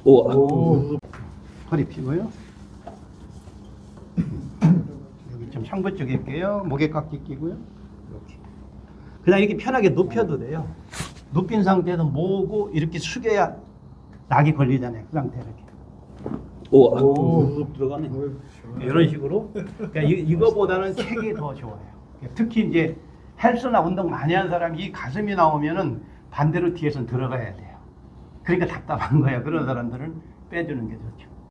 우와. 허리 펴고요. 여기 좀 상부 쪽에 끼요. 목에깍지 끼고요. 이렇게. 그냥 이렇게 편하게 눕혀도 돼요. 눕힌 상태에서 모으고 이렇게 숙여야 낙이 걸리잖아요. 그 상태 이렇게. 우와. 쭉 들어가네. 이런 식으로. 그러니까 이거보다는 책이 더 좋아요. 특히 이제 헬스나 운동 많이 하는 사람이 이 가슴이 나오면은 반대로 뒤에선 들어가야 돼요. 그러니까 답답한 거예요. 그런 사람들은 빼주는 게 좋죠.